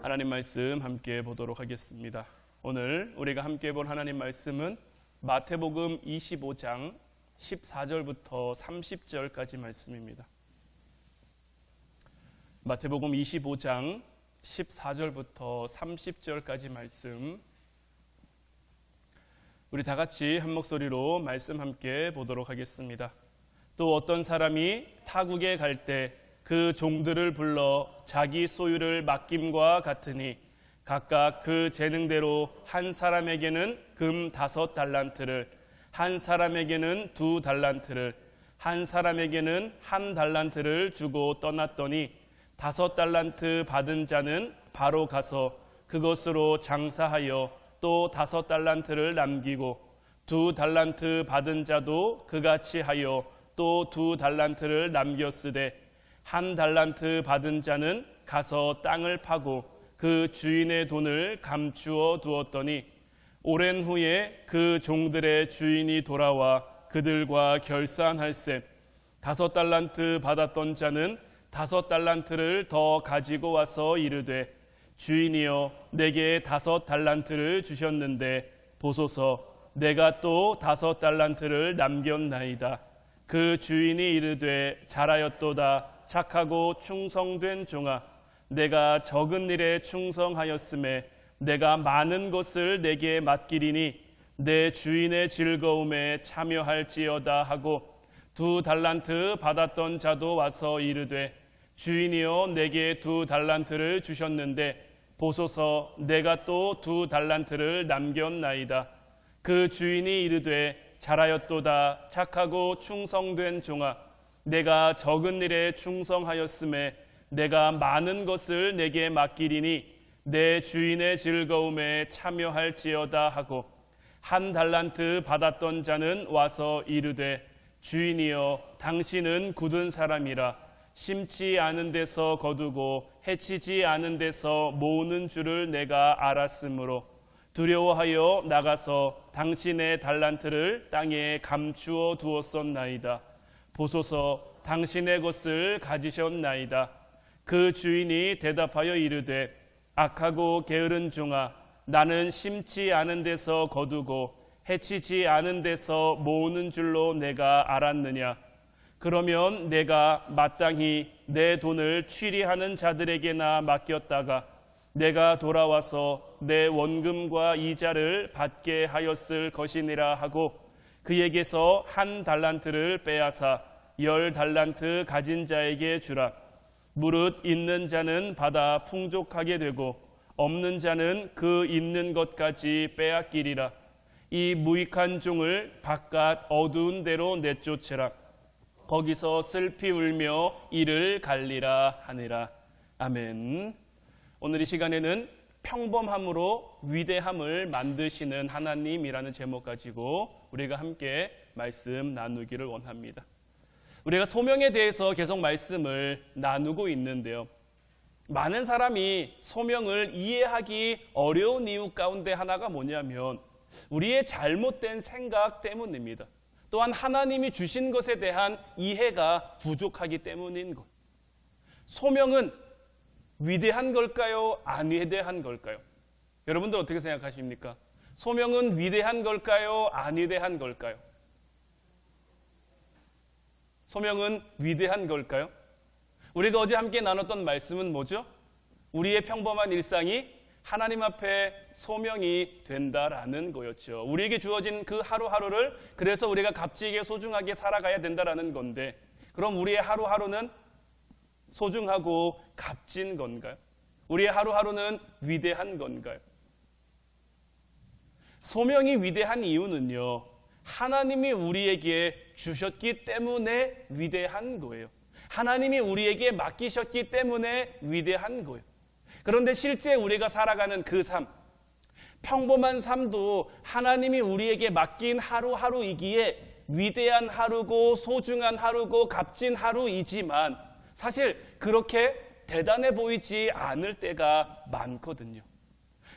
하나님 말씀 함께 보도록 하겠습니다. 오늘 우리가 함께 볼 하나님 말씀은 마태복음 25장 14절부터 30절까지 말씀입니다. 마태복음 25장 14절부터 30절까지 말씀, 우리 다 같이 한 목소리로 말씀 함께 보도록 하겠습니다. 또 어떤 사람이 타국에 갈 때 그 종들을 불러 자기 소유를 맡김과 같으니 각각 그 재능대로 한 사람에게는 금 5달란트를, 한 사람에게는 2달란트를, 한 사람에게는 1달란트를 주고 떠났더니 5달란트 받은 자는 바로 가서 그것으로 장사하여 또 5달란트를 남기고 2달란트 받은 자도 그같이 하여 또 2달란트를 남겼으되 1달란트 받은 자는 가서 땅을 파고 그 주인의 돈을 감추어 두었더니 오랜 후에 그 종들의 주인이 돌아와 그들과 결산할세 5달란트 받았던 자는 5달란트를 더 가지고 와서 이르되 주인이여 내게 5달란트를 주셨는데 보소서 내가 또 5달란트를 남겼나이다. 그 주인이 이르되 잘하였도다. 착하고 충성된 종아, 내가 적은 일에 충성하였음에 내가 많은 것을 내게 맡기리니 내 주인의 즐거움에 참여할지어다 하고 2달란트 받았던 자도 와서 이르되 주인이여 내게 2달란트를 주셨는데 보소서 내가 또 2달란트를 남겼나이다. 그 주인이 이르되 잘하였도다. 착하고 충성된 종아, 내가 적은 일에 충성하였음에 내가 많은 것을 내게 맡기리니 내 주인의 즐거움에 참여할지어다 하고 1달란트 받았던 자는 와서 이르되 주인이여 당신은 굳은 사람이라 심지 않은 데서 거두고 해치지 않은 데서 모으는 줄을 내가 알았으므로 두려워하여 나가서 당신의 달란트를 땅에 감추어 두었었나이다. 보소서 당신의 것을 가지셨나이다. 그 주인이 대답하여 이르되 악하고 게으른 종아, 나는 심지 않은 데서 거두고 해치지 않은 데서 모으는 줄로 내가 알았느냐. 그러면 내가 마땅히 내 돈을 취리하는 자들에게나 맡겼다가 내가 돌아와서 내 원금과 이자를 받게 하였을 것이니라 하고 그에게서 1달란트를 빼앗아 10달란트 가진 자에게 주라. 무릇 있는 자는 받아 풍족하게 되고 없는 자는 그 있는 것까지 빼앗기리라. 이 무익한 종을 바깥 어두운 데로 내쫓으라. 거기서 슬피 울며 이를 갈리라 하니라. 아멘. 오늘 이 시간에는 평범함으로 위대함을 만드시는 하나님이라는 제목 가지고 우리가 함께 말씀 나누기를 원합니다. 우리가 소명에 대해서 계속 말씀을 나누고 있는데요. 많은 사람이 소명을 이해하기 어려운 이유 가운데 하나가 뭐냐면 우리의 잘못된 생각 때문입니다. 또한 하나님이 주신 것에 대한 이해가 부족하기 때문인 것. 소명은 위대한 걸까요? 안 위대한 걸까요? 여러분들 어떻게 생각하십니까? 소명은 위대한 걸까요? 안 위대한 걸까요? 소명은 위대한 걸까요? 우리가 어제 함께 나눴던 말씀은 뭐죠? 우리의 평범한 일상이 하나님 앞에 소명이 된다라는 거였죠. 우리에게 주어진 그 하루하루를 그래서 우리가 값지게 소중하게 살아가야 된다라는 건데, 그럼 우리의 하루하루는 소중하고 값진 건가요? 우리의 하루하루는 위대한 건가요? 소명이 위대한 이유는요, 하나님이 우리에게 주셨기 때문에 위대한 거예요. 하나님이 우리에게 맡기셨기 때문에 위대한 거예요. 그런데 실제 우리가 살아가는 그 삶, 평범한 삶도 하나님이 우리에게 맡긴 하루하루이기에 위대한 하루고 소중한 하루고 값진 하루이지만 사실 그렇게 대단해 보이지 않을 때가 많거든요.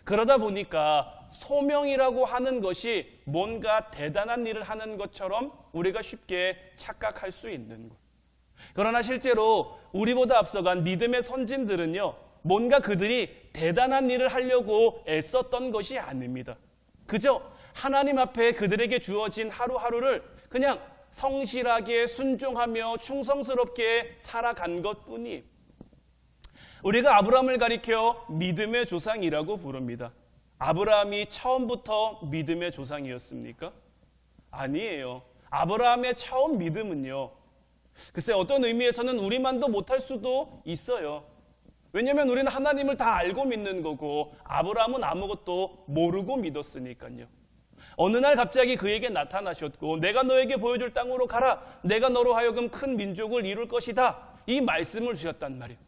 그러다 보니까 소명이라고 하는 것이 뭔가 대단한 일을 하는 것처럼 우리가 쉽게 착각할 수 있는 것. 그러나 실제로 우리보다 앞서간 믿음의 선진들은요, 뭔가 그들이 대단한 일을 하려고 애썼던 것이 아닙니다. 그저 하나님 앞에 그들에게 주어진 하루하루를 그냥 성실하게 순종하며 충성스럽게 살아간 것뿐이에요. 우리가 아브라함을 가리켜 믿음의 조상이라고 부릅니다. 아브라함이 처음부터 믿음의 조상이었습니까? 아니에요. 아브라함의 처음 믿음은요, 글쎄 어떤 의미에서는 우리만도 못할 수도 있어요. 왜냐하면 우리는 하나님을 다 알고 믿는 거고 아브라함은 아무것도 모르고 믿었으니까요. 어느 날 갑자기 그에게 나타나셨고 내가 너에게 보여줄 땅으로 가라. 내가 너로 하여금 큰 민족을 이룰 것이다. 이 말씀을 주셨단 말이에요.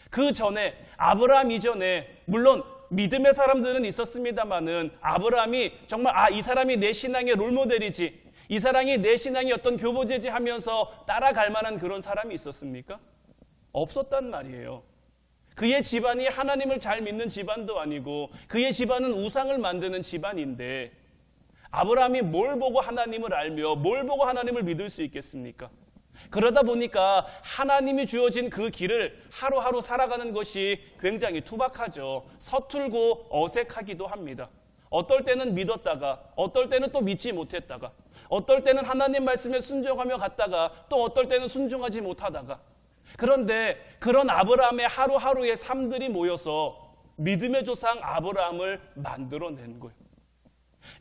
그 전에 아브라함 이전에 물론 믿음의 사람들은 있었습니다마는 아브라함이 정말 이 사람이 내 신앙의 롤모델이지, 이 사람이 내 신앙의 어떤 교보제지 하면서 따라갈 만한 그런 사람이 있었습니까? 없었단 말이에요. 그의 집안이 하나님을 잘 믿는 집안도 아니고 그의 집안은 우상을 만드는 집안인데 아브라함이 뭘 보고 하나님을 알며 뭘 보고 하나님을 믿을 수 있겠습니까? 그러다 보니까 하나님이 주어진 그 길을 하루하루 살아가는 것이 굉장히 투박하죠. 서툴고 어색하기도 합니다. 어떨 때는 믿었다가 어떨 때는 또 믿지 못했다가 어떨 때는 하나님 말씀에 순종하며 갔다가 또 어떨 때는 순종하지 못하다가 그런데 그런 아브라함의 하루하루의 삶들이 모여서 믿음의 조상 아브라함을 만들어낸 거예요.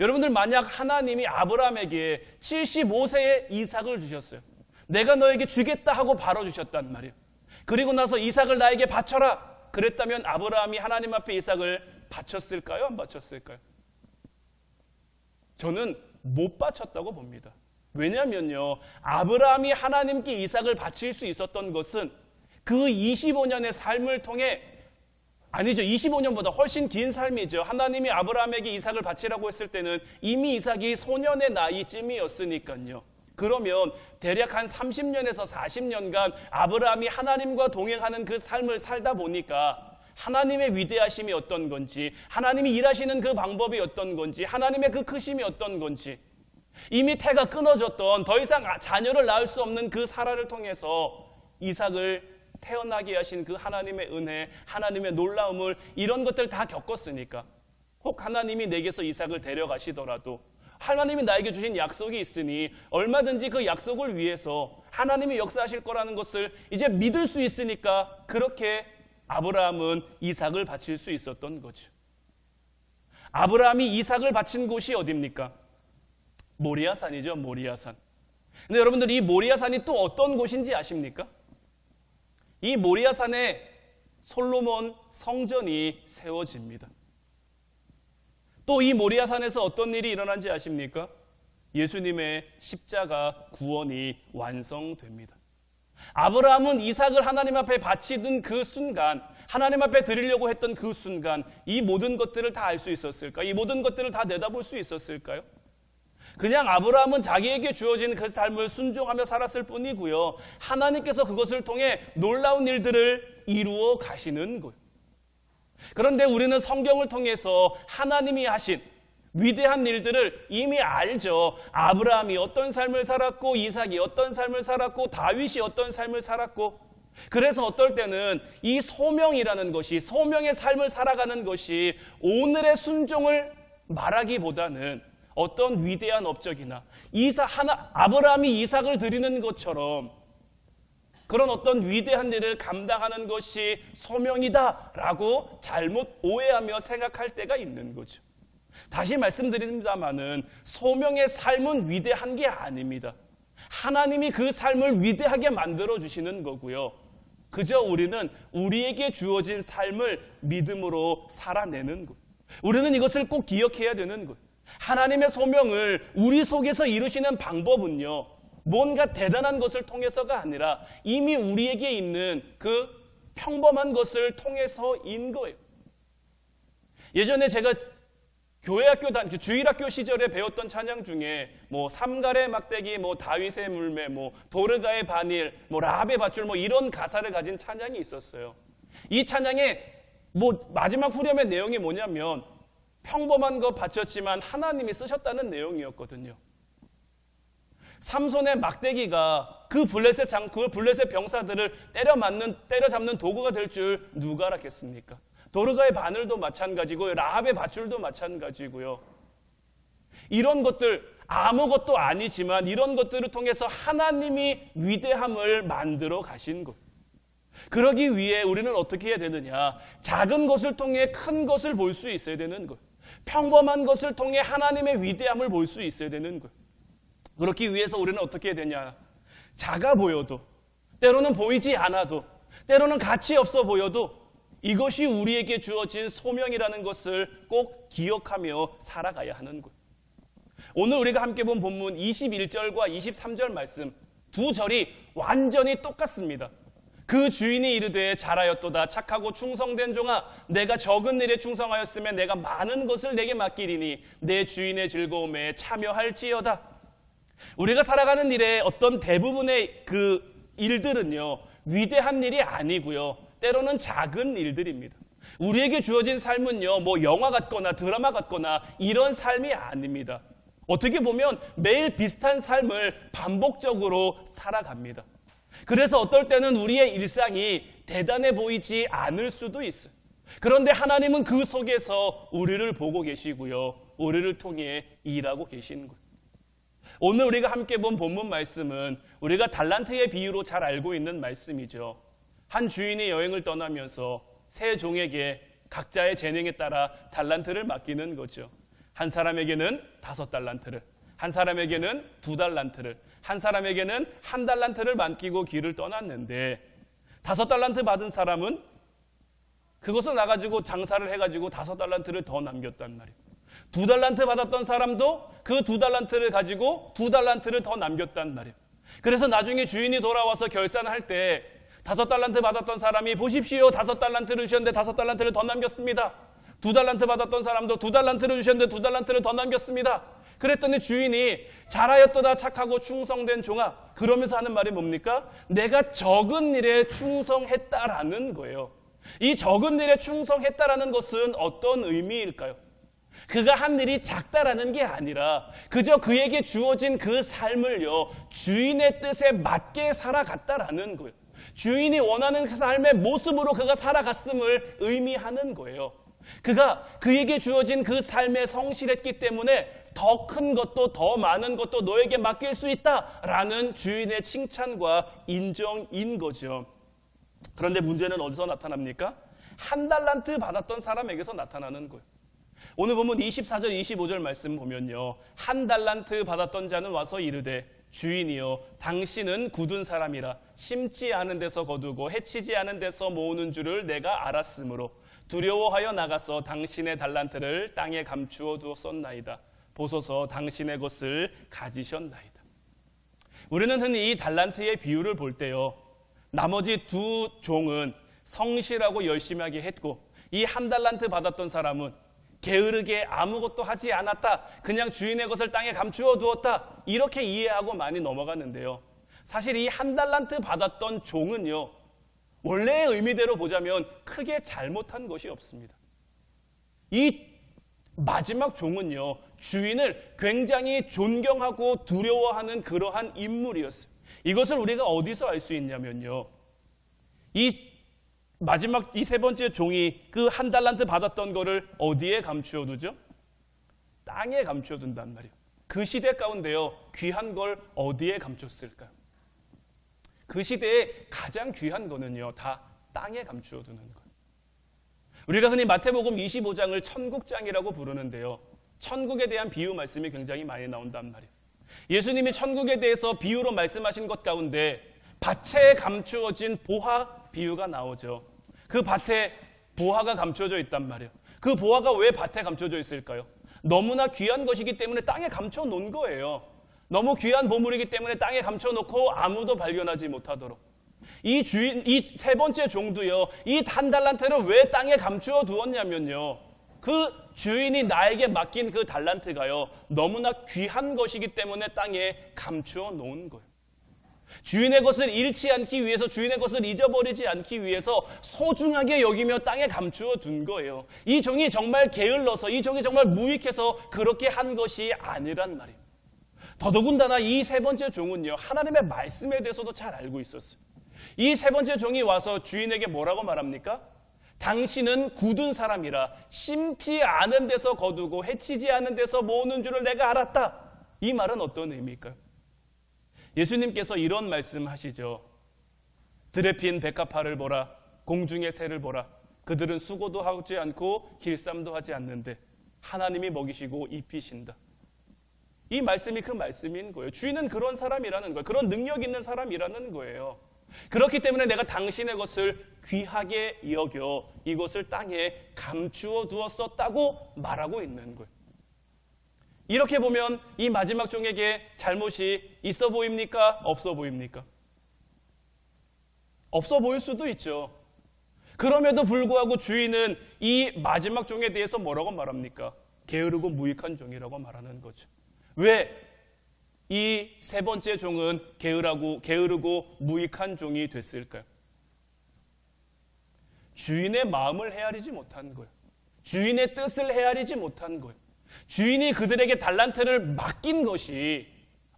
여러분들 만약 하나님이 아브라함에게 75세에 이삭을 주셨어요. 내가 너에게 주겠다 하고 바로 주셨단 말이에요. 그리고 나서 이삭을 나에게 바쳐라. 그랬다면 아브라함이 하나님 앞에 이삭을 바쳤을까요? 안 바쳤을까요? 저는 못 바쳤다고 봅니다. 왜냐하면요, 아브라함이 하나님께 이삭을 바칠 수 있었던 것은 그 25년의 삶을 통해, 아니죠, 25년보다 훨씬 긴 삶이죠. 하나님이 아브라함에게 이삭을 바치라고 했을 때는 이미 이삭이 소년의 나이쯤이었으니까요. 그러면 대략 한 30년에서 40년간 아브라함이 하나님과 동행하는 그 삶을 살다 보니까 하나님의 위대하심이 어떤 건지, 하나님이 일하시는 그 방법이 어떤 건지, 하나님의 그 크심이 어떤 건지, 이미 태가 끊어졌던 더 이상 자녀를 낳을 수 없는 그 사라를 통해서 이삭을 태어나게 하신 그 하나님의 은혜, 하나님의 놀라움을, 이런 것들 다 겪었으니까 혹 하나님이 내게서 이삭을 데려가시더라도 하나님이 나에게 주신 약속이 있으니 얼마든지 그 약속을 위해서 하나님이 역사하실 거라는 것을 이제 믿을 수 있으니까 그렇게 아브라함은 이삭을 바칠 수 있었던 거죠. 아브라함이 이삭을 바친 곳이 어디입니까? 모리아산이죠. 모리아산. 근데 여러분들 이 모리아산이 또 어떤 곳인지 아십니까? 이 모리아산에 솔로몬 성전이 세워집니다. 또 이 모리아산에서 어떤 일이 일어난지 아십니까? 예수님의 십자가 구원이 완성됩니다. 아브라함은 이삭을 하나님 앞에 바치던 그 순간, 하나님 앞에 드리려고 했던 그 순간 이 모든 것들을 다 알 수 있었을까? 이 모든 것들을 다 내다볼 수 있었을까요? 그냥 아브라함은 자기에게 주어진 그 삶을 순종하며 살았을 뿐이고요, 하나님께서 그것을 통해 놀라운 일들을 이루어 가시는 거예요. 그런데 우리는 성경을 통해서 하나님이 하신 위대한 일들을 이미 알죠. 아브라함이 어떤 삶을 살았고, 이삭이 어떤 삶을 살았고, 다윗이 어떤 삶을 살았고, 그래서 어떨 때는 이 소명이라는 것이, 소명의 삶을 살아가는 것이 오늘의 순종을 말하기보다는 어떤 위대한 업적이나 아브라함이 이삭을 드리는 것처럼 그런 어떤 위대한 일을 감당하는 것이 소명이다라고 잘못 오해하며 생각할 때가 있는 거죠. 다시 말씀드립니다마는 소명의 삶은 위대한 게 아닙니다. 하나님이 그 삶을 위대하게 만들어주시는 거고요. 그저 우리는 우리에게 주어진 삶을 믿음으로 살아내는 것. 우리는 이것을 꼭 기억해야 되는 것. 하나님의 소명을 우리 속에서 이루시는 방법은요, 뭔가 대단한 것을 통해서가 아니라 이미 우리에게 있는 그 평범한 것을 통해서인 거예요. 예전에 제가 주일학교 시절에 배웠던 찬양 중에 삼갈의 막대기, 다윗의 물매, 도르가의 반일, 라합의 밧줄, 이런 가사를 가진 찬양이 있었어요. 이 찬양의 마지막 후렴의 내용이 뭐냐면 평범한 것 바쳤지만 하나님이 쓰셨다는 내용이었거든요. 삼손의 막대기가 그 블레셋 병사들을 때려잡는 도구가 될 줄 누가 알았겠습니까? 도르가의 바늘도 마찬가지고 라합의 밧줄도 마찬가지고요. 이런 것들 아무것도 아니지만 이런 것들을 통해서 하나님이 위대함을 만들어 가신 것. 그러기 위해 우리는 어떻게 해야 되느냐? 작은 것을 통해 큰 것을 볼 수 있어야 되는 것. 평범한 것을 통해 하나님의 위대함을 볼 수 있어야 되는 것. 그렇기 위해서 우리는 어떻게 해야 되냐? 작아 보여도, 때로는 보이지 않아도, 때로는 가치 없어 보여도 이것이 우리에게 주어진 소명이라는 것을 꼭 기억하며 살아가야 하는 것. 오늘 우리가 함께 본 본문 21절과 23절 말씀 두 절이 완전히 똑같습니다. 그 주인이 이르되 잘하였도다 착하고 충성된 종아 내가 적은 일에 충성하였으면 내가 많은 것을 내게 맡기리니 내 주인의 즐거움에 참여할지어다. 우리가 살아가는 일에 어떤 대부분의 그 일들은요 위대한 일이 아니고요 때로는 작은 일들입니다. 우리에게 주어진 삶은요 뭐 영화 같거나 드라마 같거나 이런 삶이 아닙니다. 어떻게 보면 매일 비슷한 삶을 반복적으로 살아갑니다. 그래서 어떨 때는 우리의 일상이 대단해 보이지 않을 수도 있어요. 그런데 하나님은 그 속에서 우리를 보고 계시고요. 우리를 통해 일하고 계시는 거예요. 오늘 우리가 함께 본 본문 말씀은 우리가 달란트의 비유로 잘 알고 있는 말씀이죠. 한 주인이 여행을 떠나면서 세 종에게 각자의 재능에 따라 달란트를 맡기는 거죠. 한 사람에게는 5달란트를, 한 사람에게는 2달란트를, 한 사람에게는 1달란트를 맡기고 길을 떠났는데 5달란트 받은 사람은 그것을 나가지고 장사를 해가지고 5달란트를 더 남겼단 말이에요. 2달란트 받았던 사람도 그 2달란트를 가지고 2달란트를 더 남겼단 말이에요. 그래서 나중에 주인이 돌아와서 결산할 때 5달란트 받았던 사람이 보십시오 5달란트를 주셨는데 5달란트를 더 남겼습니다. 2달란트 받았던 사람도 2달란트를 주셨는데 2달란트를 더 남겼습니다. 그랬더니 주인이 잘하였도다 착하고 충성된 종아 그러면서 하는 말이 뭡니까? 내가 적은 일에 충성했다라는 거예요. 이 적은 일에 충성했다라는 것은 어떤 의미일까요? 그가 한 일이 작다라는 게 아니라 그저 그에게 주어진 그 삶을요 주인의 뜻에 맞게 살아갔다라는 거예요. 주인이 원하는 삶의 모습으로 그가 살아갔음을 의미하는 거예요. 그가 그에게 주어진 그 삶에 성실했기 때문에 더 큰 것도 더 많은 것도 너에게 맡길 수 있다라는 주인의 칭찬과 인정인 거죠. 그런데 문제는 어디서 나타납니까? 1달란트 받았던 사람에게서 나타나는 거예요. 오늘 보면 24절 25절 말씀 보면요 1달란트 받았던 자는 와서 이르되 주인이여 당신은 굳은 사람이라 심지 않은 데서 거두고 해치지 않은 데서 모으는 줄을 내가 알았으므로 두려워하여 나가서 당신의 달란트를 땅에 감추어 두었었나이다. 보소서 당신의 것을 가지셨나이다. 우리는 흔히 이 달란트의 비유를 볼 때요 나머지 두 종은 성실하고 열심하게 했고 이 1달란트 받았던 사람은 게으르게 아무것도 하지 않았다. 그냥 주인의 것을 땅에 감추어 두었다. 이렇게 이해하고 많이 넘어갔는데요. 사실 이 1달란트 받았던 종은요. 원래의 의미대로 보자면 크게 잘못한 것이 없습니다. 이 마지막 종은요. 주인을 굉장히 존경하고 두려워하는 그러한 인물이었어요. 이것을 우리가 어디서 알 수 있냐면요. 이 세 번째 종이 그 1달란트 받았던 거를 어디에 감추어 두죠? 땅에 감추어 둔단 말이에요. 그 시대 가운데요. 귀한 걸 어디에 감췄을까요? 그 시대에 가장 귀한 거는요. 다 땅에 감추어 두는 거예요. 우리가 흔히 마태복음 25장을 천국장이라고 부르는데요. 천국에 대한 비유 말씀이 굉장히 많이 나온단 말이에요. 예수님이 천국에 대해서 비유로 말씀하신 것 가운데 밭에 감추어진 보화 비유가 나오죠. 그 밭에 보화가 감춰져 있단 말이에요. 그 보화가 왜 밭에 감춰져 있을까요? 너무나 귀한 것이기 때문에 땅에 감춰 놓은 거예요. 너무 귀한 보물이기 때문에 땅에 감춰 놓고 아무도 발견하지 못하도록. 이 세 번째 종도요. 이 1달란트를 왜 땅에 감추어 두었냐면요. 그 주인이 나에게 맡긴 그 달란트가요. 너무나 귀한 것이기 때문에 땅에 감추어 놓은 거예요. 주인의 것을 잃지 않기 위해서 주인의 것을 잊어버리지 않기 위해서 소중하게 여기며 땅에 감추어 둔 거예요. 이 종이 정말 게을러서 이 종이 정말 무익해서 그렇게 한 것이 아니란 말이에요. 더더군다나 이 세 번째 종은요, 하나님의 말씀에 대해서도 잘 알고 있었어요. 이 세 번째 종이 와서 주인에게 뭐라고 말합니까? 당신은 굳은 사람이라 심지 않은 데서 거두고 해치지 않은 데서 모으는 줄을 내가 알았다. 이 말은 어떤 의미일까요? 예수님께서 이런 말씀하시죠. 들에 핀 백합화를 보라, 공중의 새를 보라. 그들은 수고도 하지 않고 길쌈도 하지 않는데 하나님이 먹이시고 입히신다. 이 말씀이 그 말씀인 거예요. 주인은 그런 사람이라는 거예요. 그런 능력 있는 사람이라는 거예요. 그렇기 때문에 내가 당신의 것을 귀하게 여겨 이것을 땅에 감추어 두었었다고 말하고 있는 거예요. 이렇게 보면 이 마지막 종에게 잘못이 있어 보입니까? 없어 보입니까? 없어 보일 수도 있죠. 그럼에도 불구하고 주인은 이 마지막 종에 대해서 뭐라고 말합니까? 게으르고 무익한 종이라고 말하는 거죠. 왜 이 세 번째 종은 게으르고 무익한 종이 됐을까요? 주인의 마음을 헤아리지 못한 거예요. 주인의 뜻을 헤아리지 못한 거예요. 주인이 그들에게 달란트를 맡긴 것이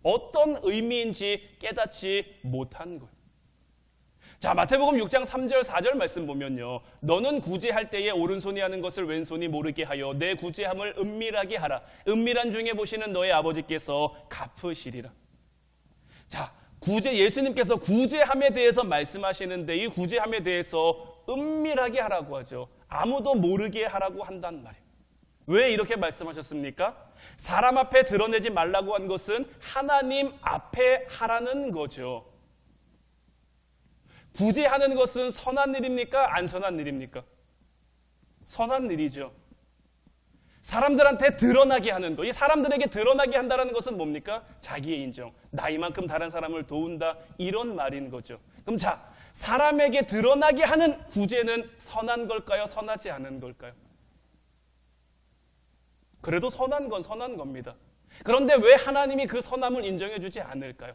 어떤 의미인지 깨닫지 못한 거예요. 자, 마태복음 6장 3절 4절 말씀 보면요, 너는 구제할 때에 오른손이 하는 것을 왼손이 모르게 하여 내 구제함을 은밀하게 하라. 은밀한 중에 보시는 너의 아버지께서 갚으시리라. 자, 예수님께서 구제함에 대해서 말씀하시는데 이 구제함에 대해서 은밀하게 하라고 하죠. 아무도 모르게 하라고 한단 말이에요. 왜 이렇게 말씀하셨습니까? 사람 앞에 드러내지 말라고 한 것은 하나님 앞에 하라는 거죠. 구제하는 것은 선한 일입니까? 안 선한 일입니까? 선한 일이죠. 사람들한테 드러나게 하는 것, 이 사람들에게 드러나게 한다는 것은 뭡니까? 자기의 인정, 나이만큼 다른 사람을 도운다, 이런 말인 거죠. 그럼 자, 사람에게 드러나게 하는 구제는 선한 걸까요? 선하지 않은 걸까요? 그래도 선한 건 선한 겁니다. 그런데 왜 하나님이 그 선함을 인정해 주지 않을까요?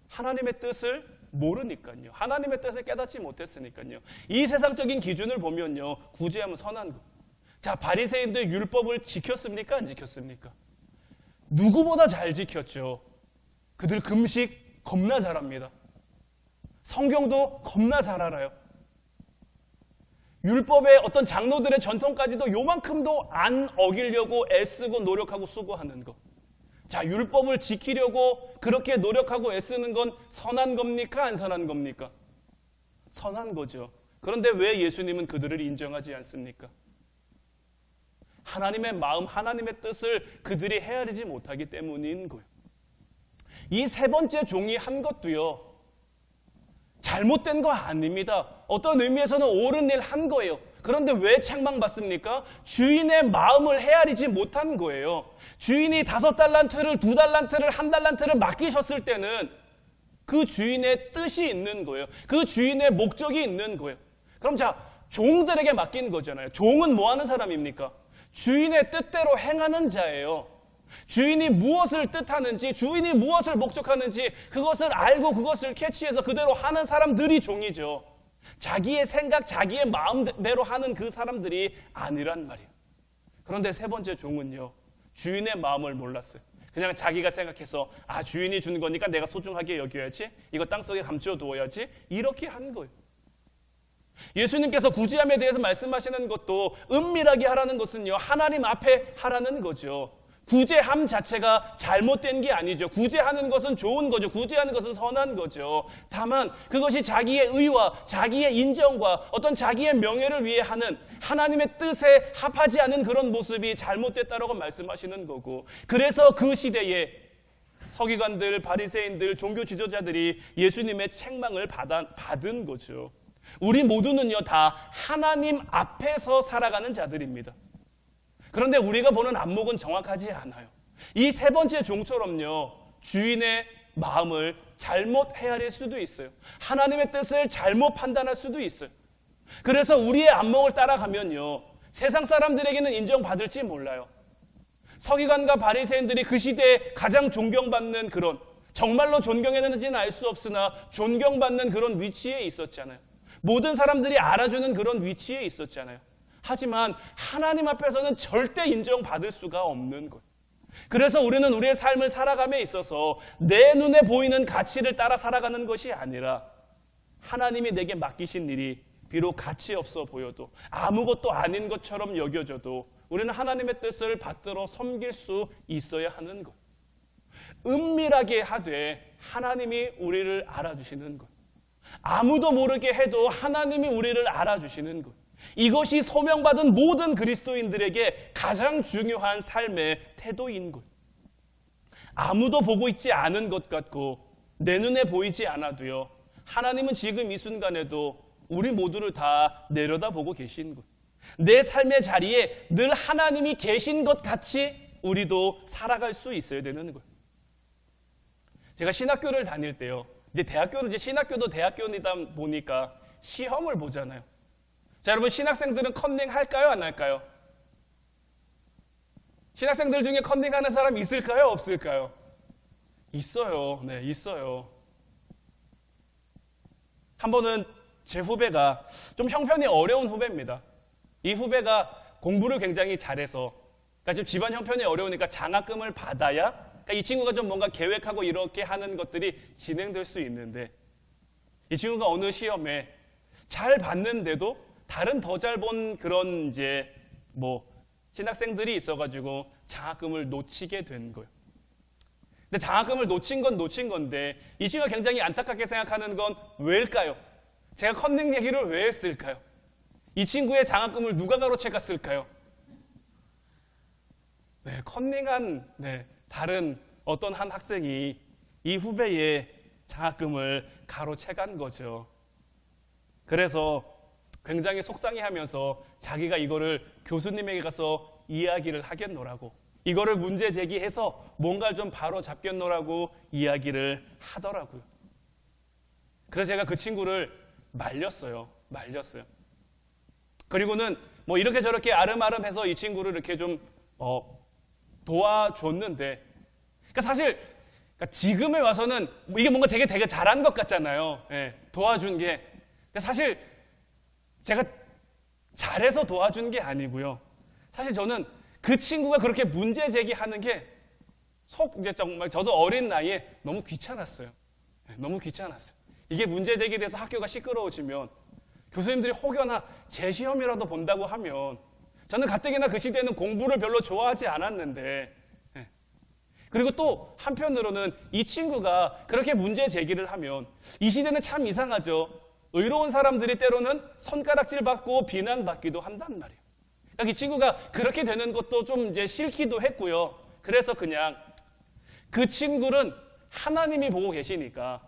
하나님의 뜻을 모르니까요. 하나님의 뜻을 깨닫지 못했으니까요. 이 세상적인 기준을 보면요, 구제하면 선한 거. 자, 바리새인들 율법을 지켰습니까? 안 지켰습니까? 누구보다 잘 지켰죠. 그들 금식 겁나 잘합니다. 성경도 겁나 잘 알아요. 율법의 어떤 장로들의 전통까지도 요만큼도 안 어기려고 애쓰고 노력하고 수고하는 것. 자, 율법을 지키려고 그렇게 노력하고 애쓰는 건 선한 겁니까? 안 선한 겁니까? 선한 거죠. 그런데 왜 예수님은 그들을 인정하지 않습니까? 하나님의 마음, 하나님의 뜻을 그들이 헤아리지 못하기 때문인 거예요. 이 세 번째 종이 한 것도요, 잘못된 거 아닙니다. 어떤 의미에서는 옳은 일 한 거예요. 그런데 왜 책망받습니까? 주인의 마음을 헤아리지 못한 거예요. 주인이 5달란트를, 2달란트를, 1달란트를 맡기셨을 때는 그 주인의 뜻이 있는 거예요. 그 주인의 목적이 있는 거예요. 그럼 자, 종들에게 맡긴 거잖아요. 종은 뭐 하는 사람입니까? 주인의 뜻대로 행하는 자예요. 주인이 무엇을 뜻하는지, 주인이 무엇을 목적하는지 그것을 알고 그것을 캐치해서 그대로 하는 사람들이 종이죠. 자기의 생각, 자기의 마음대로 하는 그 사람들이 아니란 말이에요. 그런데 세 번째 종은요, 주인의 마음을 몰랐어요. 그냥 자기가 생각해서 주인이 준 거니까 내가 소중하게 여겨야지, 이거 땅속에 감추어 두어야지, 이렇게 한 거예요. 예수님께서 구제함에 대해서 말씀하시는 것도 은밀하게 하라는 것은요, 하나님 앞에 하라는 거죠. 구제함 자체가 잘못된 게 아니죠. 구제하는 것은 좋은 거죠. 구제하는 것은 선한 거죠. 다만 그것이 자기의 의와 자기의 인정과 어떤 자기의 명예를 위해 하는 하나님의 뜻에 합하지 않은 그런 모습이 잘못됐다라고 말씀하시는 거고, 그래서 그 시대에 서기관들, 바리새인들, 종교 지도자들이 예수님의 책망을 받은 거죠. 우리 모두는요, 다 하나님 앞에서 살아가는 자들입니다. 그런데 우리가 보는 안목은 정확하지 않아요. 이 세 번째 종처럼요, 주인의 마음을 잘못 헤아릴 수도 있어요. 하나님의 뜻을 잘못 판단할 수도 있어요. 그래서 우리의 안목을 따라가면요, 세상 사람들에게는 인정받을지 몰라요. 서기관과 바리새인들이 그 시대에 가장 존경받는 그런, 정말로 존경했는지는 알 수 없으나 존경받는 그런 위치에 있었잖아요. 모든 사람들이 알아주는 그런 위치에 있었잖아요. 하지만 하나님 앞에서는 절대 인정받을 수가 없는 거예요. 그래서 우리는 우리의 삶을 살아감에 있어서 내 눈에 보이는 가치를 따라 살아가는 것이 아니라 하나님이 내게 맡기신 일이 비록 가치 없어 보여도 아무것도 아닌 것처럼 여겨져도 우리는 하나님의 뜻을 받들어 섬길 수 있어야 하는 것. 은밀하게 하되 하나님이 우리를 알아주시는 것. 아무도 모르게 해도 하나님이 우리를 알아주시는 것. 이것이 소명받은 모든 그리스도인들에게 가장 중요한 삶의 태도인 것. 아무도 보고 있지 않은 것 같고 내 눈에 보이지 않아도요, 하나님은 지금 이 순간에도 우리 모두를 다 내려다보고 계신 것. 내 삶의 자리에 늘 하나님이 계신 것 같이 우리도 살아갈 수 있어야 되는 거예요. 제가 신학교를 다닐 때요, 이제 대학교는 이제 신학교도 대학교이다 보니까 시험을 보잖아요. 자, 여러분, 신학생들은 컨닝 할까요, 안 할까요? 신학생들 중에 컨닝하는 사람 있을까요, 없을까요? 있어요. 네, 있어요. 한 번은 제 후배가 좀 형편이 어려운 후배입니다. 이 후배가 공부를 굉장히 잘해서, 그러니까 좀 집안 형편이 어려우니까 장학금을 받아야, 그러니까 이 친구가 좀 뭔가 계획하고 이렇게 하는 것들이 진행될 수 있는데, 이 친구가 어느 시험에 잘 봤는데도 다른 더 잘 본 그런 이제 신학생들이 있어가지고 장학금을 놓치게 된 거예요. 근데 장학금을 놓친 건 놓친 건데 이 친구가 굉장히 안타깝게 생각하는 건 왜일까요? 제가 컨닝 얘기를 왜 했을까요? 이 친구의 장학금을 누가 가로채갔을까요? 네, 컨닝한 다른 어떤 한 학생이 이 후배의 장학금을 가로채간 거죠. 그래서 굉장히 속상해하면서 자기가 이거를 교수님에게 가서 이야기를 하겠노라고, 이거를 문제 제기해서 뭔가를 좀 바로 잡겠노라고 이야기를 하더라고요. 그래서 제가 그 친구를 말렸어요. 그리고는 이렇게 저렇게 아름아름해서 이 친구를 이렇게 좀 도와줬는데, 그러니까 사실 지금에 와서는 이게 뭔가 되게 잘한 것 같잖아요. 도와준 게. 근데 사실 제가 잘해서 도와준 게 아니고요. 사실 저는 그 친구가 그렇게 문제 제기하는 게 이제 정말 저도 어린 나이에 너무 귀찮았어요. 너무 귀찮았어요. 이게 문제 제기돼서 학교가 시끄러워지면 교수님들이 혹여나 재시험이라도 본다고 하면, 저는 가뜩이나 그 시대에는 공부를 별로 좋아하지 않았는데, 그리고 또 한편으로는 이 친구가 그렇게 문제 제기를 하면 이 시대는 참 이상하죠. 의로운 사람들이 때로는 손가락질 받고 비난받기도 한단 말이에요. 그러니까 이 친구가 그렇게 되는 것도 좀 이제 싫기도 했고요. 그래서 그냥 그 친구는 하나님이 보고 계시니까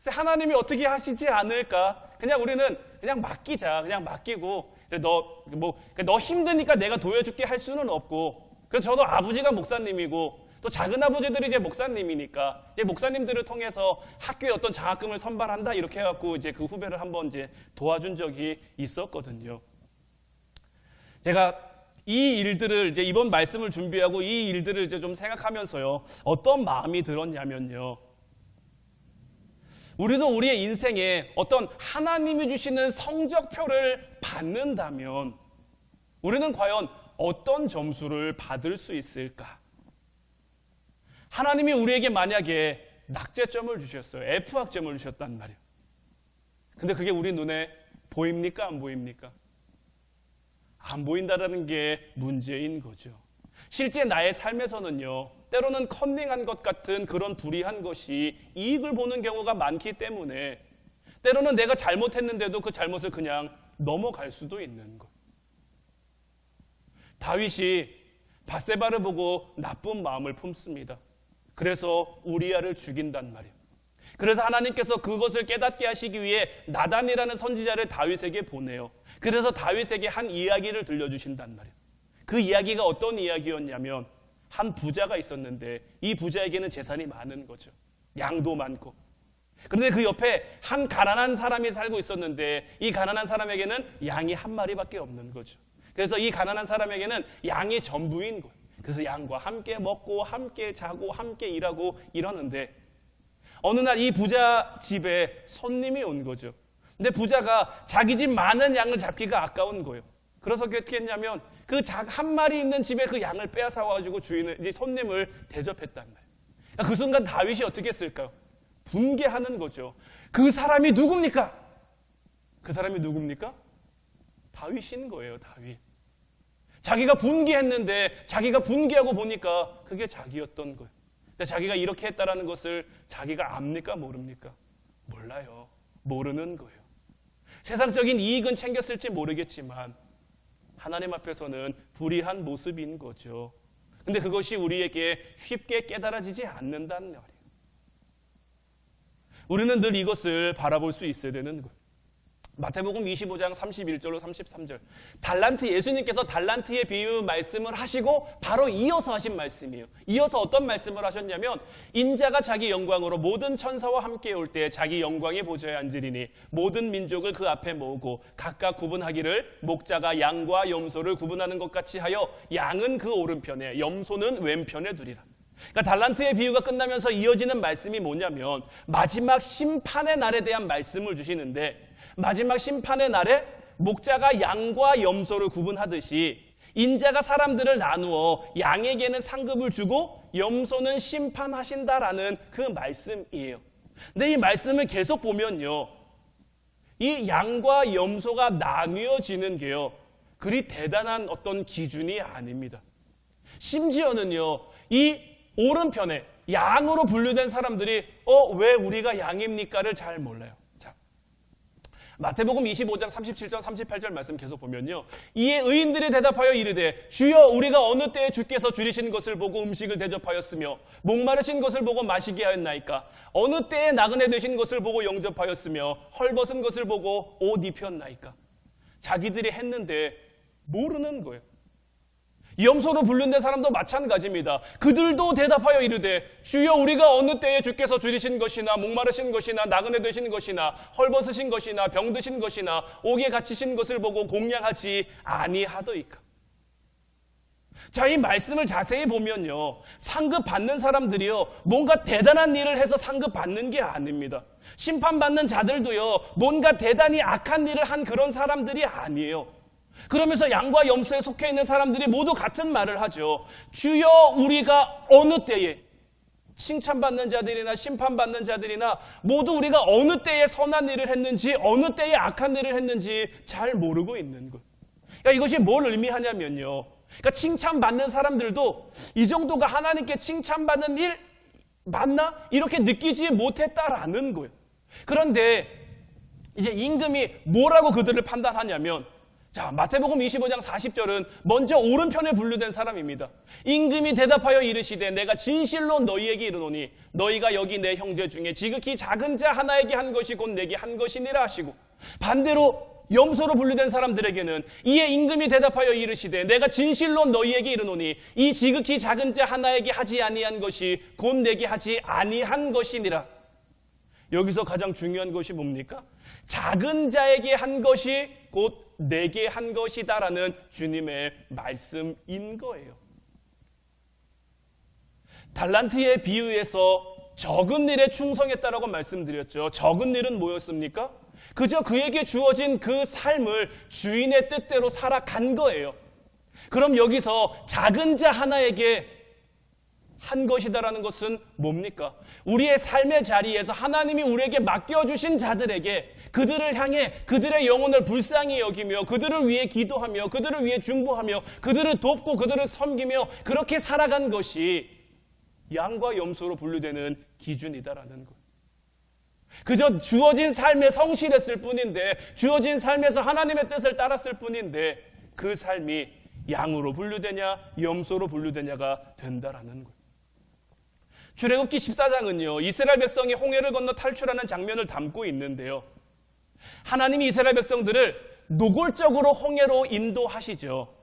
하나님이 어떻게 하시지 않을까? 그냥 우리는 그냥 맡기자. 그냥 맡기고, 너 힘드니까 내가 도와줄게 할 수는 없고, 그래서 저도 아버지가 목사님이고 또 작은 아버지들이 이제 목사님이니까 이제 목사님들을 통해서 학교에 어떤 장학금을 선발한다 이렇게 해갖고 이제 그 후배를 한번 이제 도와준 적이 있었거든요. 제가 이 일들을 이제 이번 말씀을 준비하고 이 일들을 이제 좀 생각하면서요, 어떤 마음이 들었냐면요, 우리도 우리의 인생에 어떤 하나님이 주시는 성적표를 받는다면 우리는 과연 어떤 점수를 받을 수 있을까? 하나님이 우리에게 만약에 낙제점을 주셨어요. F학점을 주셨단 말이에요. 근데 그게 우리 눈에 보입니까? 안 보입니까? 안 보인다는 게 문제인 거죠. 실제 나의 삶에서는요, 때로는 컨닝한 것 같은 그런 불의한 것이 이익을 보는 경우가 많기 때문에 때로는 내가 잘못했는데도 그 잘못을 그냥 넘어갈 수도 있는 것. 다윗이 밧세바를 보고 나쁜 마음을 품습니다. 그래서 우리아를 죽인단 말이에요. 그래서 하나님께서 그것을 깨닫게 하시기 위해 나단이라는 선지자를 다윗에게 보내요. 그래서 다윗에게 한 이야기를 들려주신단 말이에요. 그 이야기가 어떤 이야기였냐면, 한 부자가 있었는데 이 부자에게는 재산이 많은 거죠. 양도 많고. 그런데 그 옆에 한 가난한 사람이 살고 있었는데 이 가난한 사람에게는 양이 한 마리밖에 없는 거죠. 그래서 이 가난한 사람에게는 양이 전부인 거예요. 그래서 양과 함께 먹고 함께 자고 함께 일하고 이러는데 어느 날 이 부자 집에 손님이 온 거죠. 근데 부자가 자기 집 많은 양을 잡기가 아까운 거예요. 그래서 어떻게 했냐면 그 한 마리 있는 집에 그 양을 빼앗아 와가지고 주인은 이제 손님을 대접했단 말이에요. 그 순간 다윗이 어떻게 했을까요? 분개하는 거죠. 그 사람이 누굽니까? 그 사람이 누굽니까? 다윗인 거예요. 다윗. 자기가 분개했는데 자기가 분개하고 보니까 그게 자기였던 거예요. 근데 자기가 이렇게 했다라는 것을 자기가 압니까? 모릅니까? 몰라요. 모르는 거예요. 세상적인 이익은 챙겼을지 모르겠지만 하나님 앞에서는 불의한 모습인 거죠. 근데 그것이 우리에게 쉽게 깨달아지지 않는다는 말이에요. 우리는 늘 이것을 바라볼 수 있어야 되는 거예요. 마태복음 25장 31절로 33절. 달란트, 예수님께서 달란트의 비유 말씀을 하시고 바로 이어서 하신 말씀이에요. 이어서 어떤 말씀을 하셨냐면 인자가 자기 영광으로 모든 천사와 함께 올 때 자기 영광의 보좌에 앉으리니 모든 민족을 그 앞에 모으고 각각 구분하기를 목자가 양과 염소를 구분하는 것 같이 하여 양은 그 오른편에 염소는 왼편에 두리라. 그러니까 달란트의 비유가 끝나면서 이어지는 말씀이 뭐냐면 마지막 심판의 날에 대한 말씀을 주시는데 마지막 심판의 날에 목자가 양과 염소를 구분하듯이 인자가 사람들을 나누어 양에게는 상급을 주고 염소는 심판하신다라는 그 말씀이에요. 근데 이 말씀을 계속 보면요, 이 양과 염소가 나뉘어지는 게요 그리 대단한 어떤 기준이 아닙니다. 심지어는요 이 오른편에 양으로 분류된 사람들이 왜 우리가 양입니까를 잘 몰라요. 마태복음 25장 37절 38절 말씀 계속 보면요, 이에 의인들이 대답하여 이르되 주여 우리가 어느 때에 주께서 줄이신 것을 보고 음식을 대접하였으며 목마르신 것을 보고 마시게 하였나이까? 어느 때에 나그네 되신 것을 보고 영접하였으며 헐벗은 것을 보고 옷 입혔나이까? 자기들이 했는데 모르는 거예요. 염소로 분류된 사람도 마찬가지입니다. 그들도 대답하여 이르되 주여 우리가 어느 때에 주께서 줄이신 것이나 목마르신 것이나 나그네 되신 것이나 헐벗으신 것이나 병드신 것이나 옥에 갇히신 것을 보고 공양하지 아니하더이까. 자, 이 말씀을 자세히 보면요 상급 받는 사람들이요 뭔가 대단한 일을 해서 상급 받는 게 아닙니다. 심판받는 자들도요 뭔가 대단히 악한 일을 한 그런 사람들이 아니에요. 그러면서 양과 염소에 속해 있는 사람들이 모두 같은 말을 하죠. 주여 우리가 어느 때에, 칭찬받는 자들이나 심판받는 자들이나 모두 우리가 어느 때에 선한 일을 했는지 어느 때에 악한 일을 했는지 잘 모르고 있는 거예요. 그러니까 이것이 뭘 의미하냐면요, 그러니까 칭찬받는 사람들도 이 정도가 하나님께 칭찬받는 일 맞나? 이렇게 느끼지 못했다라는 거예요. 그런데 이제 임금이 뭐라고 그들을 판단하냐면, 자, 마태복음 25장 40절은 먼저 오른편에 분류된 사람입니다. 임금이 대답하여 이르시되 내가 진실로 너희에게 이르노니 너희가 여기 내 형제 중에 지극히 작은 자 하나에게 한 것이 곧 내게 한 것이니라 하시고, 반대로 염소로 분류된 사람들에게는 이에 임금이 대답하여 이르시되 내가 진실로 너희에게 이르노니 이 지극히 작은 자 하나에게 하지 아니한 것이 곧 내게 하지 아니한 것이니라. 여기서 가장 중요한 것이 뭡니까? 작은 자에게 한 것이 곧 내게 한 것이다라는 주님의 말씀인 거예요. 달란트의 비유에서 적은 일에 충성했다라고 말씀드렸죠. 적은 일은 뭐였습니까? 그저 그에게 주어진 그 삶을 주인의 뜻대로 살아간 거예요. 그럼 여기서 작은 자 하나에게 한 것이다라는 것은 뭡니까? 우리의 삶의 자리에서 하나님이 우리에게 맡겨주신 자들에게 그들을 향해 그들의 영혼을 불쌍히 여기며 그들을 위해 기도하며 그들을 위해 중보하며 그들을 돕고 그들을 섬기며 그렇게 살아간 것이 양과 염소로 분류되는 기준이다라는 것. 그저 주어진 삶에 성실했을 뿐인데, 주어진 삶에서 하나님의 뜻을 따랐을 뿐인데 그 삶이 양으로 분류되냐 염소로 분류되냐가 된다라는 거예요. 출애굽기 14장은요 이스라엘 백성이 홍해를 건너 탈출하는 장면을 담고 있는데요, 하나님이 이스라엘 백성들을 노골적으로 홍해로 인도하시죠.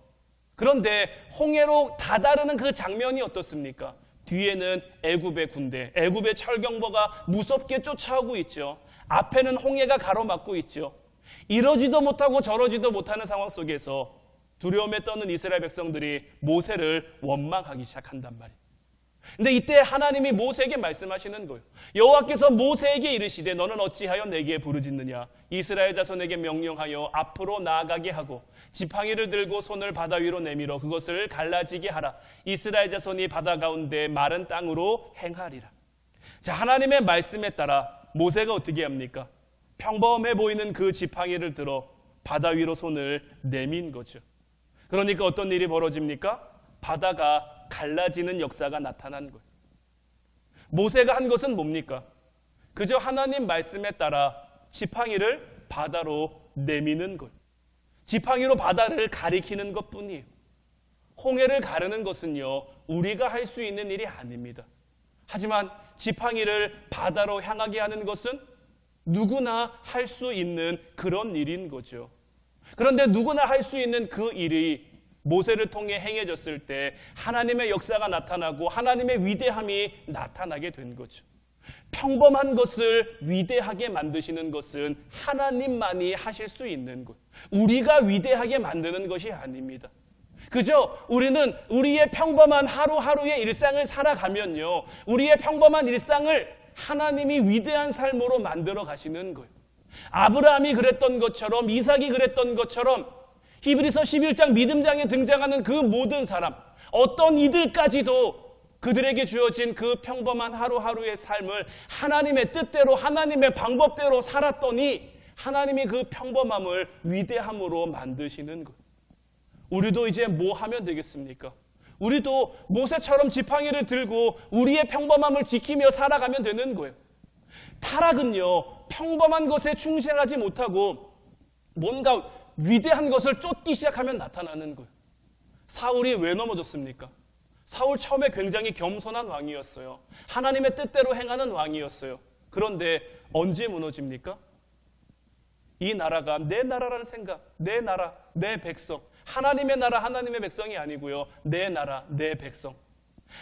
그런데 홍해로 다다르는 그 장면이 어떻습니까? 뒤에는 애굽의 군대, 애굽의 철경보가 무섭게 쫓아오고 있죠. 앞에는 홍해가 가로막고 있죠. 이러지도 못하고 저러지도 못하는 상황 속에서 두려움에 떠는 이스라엘 백성들이 모세를 원망하기 시작한단 말이에요. 근데 이때 하나님이 모세에게 말씀하시는 거예요. 여호와께서 모세에게 이르시되 너는 어찌하여 내게 부르짖느냐. 이스라엘 자손에게 명령하여 앞으로 나아가게 하고 지팡이를 들고 손을 바다 위로 내밀어 그것을 갈라지게 하라. 이스라엘 자손이 바다 가운데 마른 땅으로 행하리라. 자, 하나님의 말씀에 따라 모세가 어떻게 합니까? 평범해 보이는 그 지팡이를 들어 바다 위로 손을 내민 거죠. 그러니까 어떤 일이 벌어집니까? 바다가 갈라지는 역사가 나타난 거예요. 모세가 한 것은 뭡니까? 그저 하나님 말씀에 따라 지팡이를 바다로 내미는 거예요. 지팡이로 바다를 가리키는 것뿐이에요. 홍해를 가르는 것은요, 우리가 할 수 있는 일이 아닙니다. 하지만 지팡이를 바다로 향하게 하는 것은 누구나 할 수 있는 그런 일인 거죠. 그런데 누구나 할 수 있는 그 일이 모세를 통해 행해졌을 때 하나님의 역사가 나타나고 하나님의 위대함이 나타나게 된 거죠. 평범한 것을 위대하게 만드시는 것은 하나님만이 하실 수 있는 것. 우리가 위대하게 만드는 것이 아닙니다. 그저 우리는 우리의 평범한 하루하루의 일상을 살아가면요, 우리의 평범한 일상을 하나님이 위대한 삶으로 만들어 가시는 거예요. 아브라함이 그랬던 것처럼, 이삭이 그랬던 것처럼, 히브리서 11장 믿음장에 등장하는 그 모든 사람, 어떤 이들까지도 그들에게 주어진 그 평범한 하루하루의 삶을 하나님의 뜻대로, 하나님의 방법대로 살았더니 하나님이 그 평범함을 위대함으로 만드시는 것. 우리도 이제 뭐 하면 되겠습니까? 우리도 모세처럼 지팡이를 들고 우리의 평범함을 지키며 살아가면 되는 거예요. 타락은요, 평범한 것에 충실하지 못하고 뭔가 위대한 것을 쫓기 시작하면 나타나는 거예요. 사울이 왜 넘어졌습니까? 사울 처음에 굉장히 겸손한 왕이었어요. 하나님의 뜻대로 행하는 왕이었어요. 그런데 언제 무너집니까? 이 나라가 내 나라라는 생각, 내 나라, 내 백성. 하나님의 나라, 하나님의 백성이 아니고요, 내 나라, 내 백성.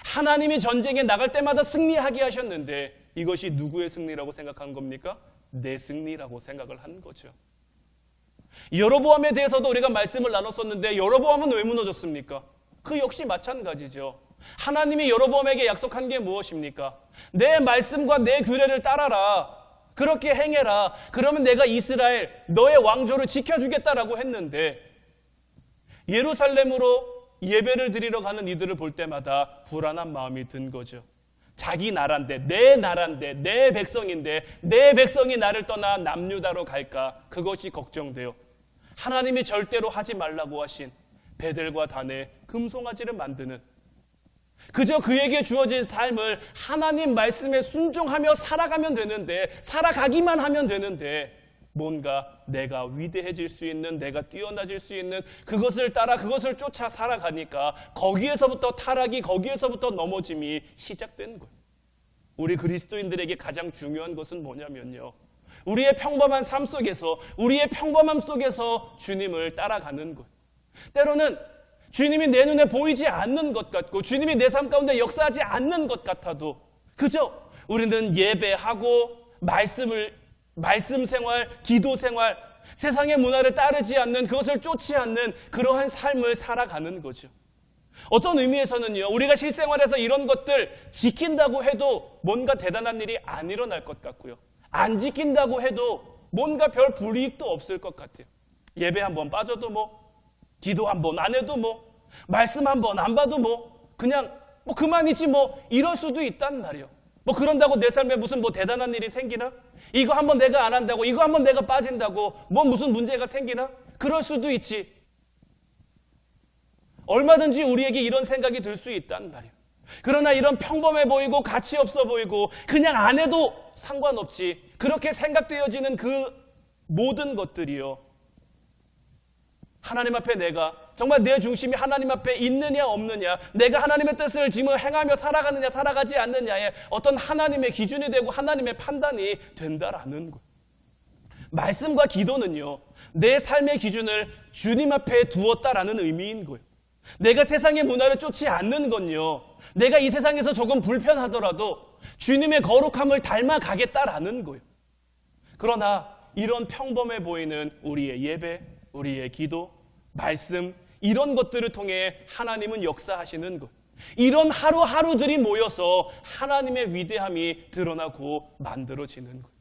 하나님이 전쟁에 나갈 때마다 승리하게 하셨는데 이것이 누구의 승리라고 생각한 겁니까? 내 승리라고 생각을 한 거죠. 여로보암에 대해서도 우리가 말씀을 나눴었는데 여로보암은 왜 무너졌습니까? 그 역시 마찬가지죠. 하나님이 여로보암에게 약속한 게 무엇입니까? 내 말씀과 내 규례를 따라라. 그렇게 행해라. 그러면 내가 이스라엘 너의 왕조를 지켜주겠다라고 했는데 예루살렘으로 예배를 드리러 가는 이들을 볼 때마다 불안한 마음이 든 거죠. 자기 나라인데, 내 백성인데 내 백성이 나를 떠나 남유다로 갈까? 그것이 걱정돼요. 하나님이 절대로 하지 말라고 하신 베델과 단에 금송아지를 만드는, 그저 그에게 주어진 삶을 하나님 말씀에 순종하며 살아가면 되는데, 살아가기만 하면 되는데, 뭔가 내가 위대해질 수 있는, 내가 뛰어나질 수 있는 그것을 따라 그것을 쫓아 살아가니까 거기에서부터 타락이, 거기에서부터 넘어짐이 시작된 거예요. 우리 그리스도인들에게 가장 중요한 것은 뭐냐면요, 우리의 평범한 삶 속에서, 우리의 평범함 속에서 주님을 따라가는 것. 때로는 주님이 내 눈에 보이지 않는 것 같고 주님이 내 삶 가운데 역사하지 않는 것 같아도 그저 우리는 예배하고 말씀 생활, 기도 생활, 세상의 문화를 따르지 않는, 그것을 쫓지 않는 그러한 삶을 살아가는 거죠. 어떤 의미에서는요, 우리가 실생활에서 이런 것들 지킨다고 해도 뭔가 대단한 일이 안 일어날 것 같고요, 안 지킨다고 해도 뭔가 별 불이익도 없을 것 같아요. 예배 한번 빠져도 뭐, 기도 한번 안 해도 뭐, 말씀 한번 안 봐도 뭐, 그냥 뭐 그만이지 뭐, 이럴 수도 있단 말이에요. 뭐 그런다고 내 삶에 무슨 뭐 대단한 일이 생기나? 이거 한번 내가 안 한다고, 이거 한번 내가 빠진다고 뭐 무슨 문제가 생기나? 그럴 수도 있지. 얼마든지 우리에게 이런 생각이 들 수 있단 말이에요. 그러나 이런 평범해 보이고 가치 없어 보이고 그냥 안 해도 상관없지, 그렇게 생각되어지는 그 모든 것들이요, 하나님 앞에 내가 정말 내 중심이 하나님 앞에 있느냐 없느냐, 내가 하나님의 뜻을 지금 행하며 살아가느냐 살아가지 않느냐에 어떤 하나님의 기준이 되고 하나님의 판단이 된다라는 것. 말씀과 기도는요, 내 삶의 기준을 주님 앞에 두었다라는 의미인 거예요. 내가 세상의 문화를 쫓지 않는 건요, 내가 이 세상에서 조금 불편하더라도 주님의 거룩함을 닮아가겠다라는 거예요. 그러나 이런 평범해 보이는 우리의 예배, 우리의 기도, 말씀, 이런 것들을 통해 하나님은 역사하시는 것. 이런 하루하루들이 모여서 하나님의 위대함이 드러나고 만들어지는 거예요.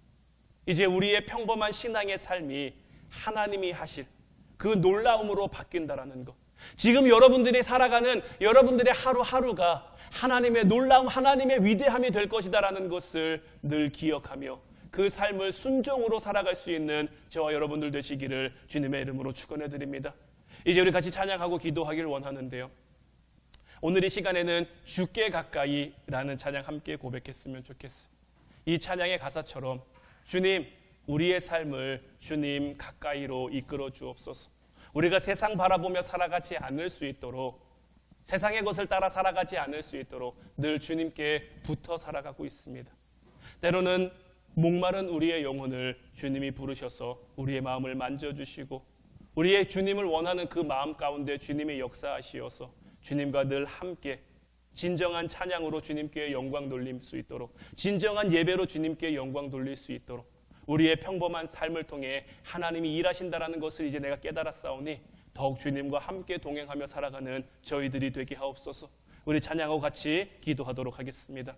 이제 우리의 평범한 신앙의 삶이 하나님이 하실 그 놀라움으로 바뀐다라는 것. 지금 여러분들이 살아가는 여러분들의 하루하루가 하나님의 놀라움, 하나님의 위대함이 될 것이다라는 것을 늘 기억하며 그 삶을 순종으로 살아갈 수 있는 저와 여러분들 되시기를 주님의 이름으로 축원해 드립니다. 이제 우리 같이 찬양하고 기도하길 원하는데요. 오늘 이 시간에는 주께 가까이라는 찬양 함께 고백했으면 좋겠어요. 이 찬양의 가사처럼 주님, 우리의 삶을 주님 가까이로 이끌어 주옵소서. 우리가 세상 바라보며 살아가지 않을 수 있도록, 세상의 것을 따라 살아가지 않을 수 있도록 늘 주님께 붙어 살아가고 있습니다. 때로는 목마른 우리의 영혼을 주님이 부르셔서 우리의 마음을 만져주시고 우리의 주님을 원하는 그 마음 가운데 주님이 역사하시어서 주님과 늘 함께 진정한 찬양으로 주님께 영광 돌릴 수 있도록, 진정한 예배로 주님께 영광 돌릴 수 있도록 우리의 평범한 삶을 통해 하나님이 일하신다라는 것을 이제 내가 깨달았사오니 더욱 주님과 함께 동행하며 살아가는 저희들이 되게 하옵소서. 우리 찬양하고 같이 기도하도록 하겠습니다.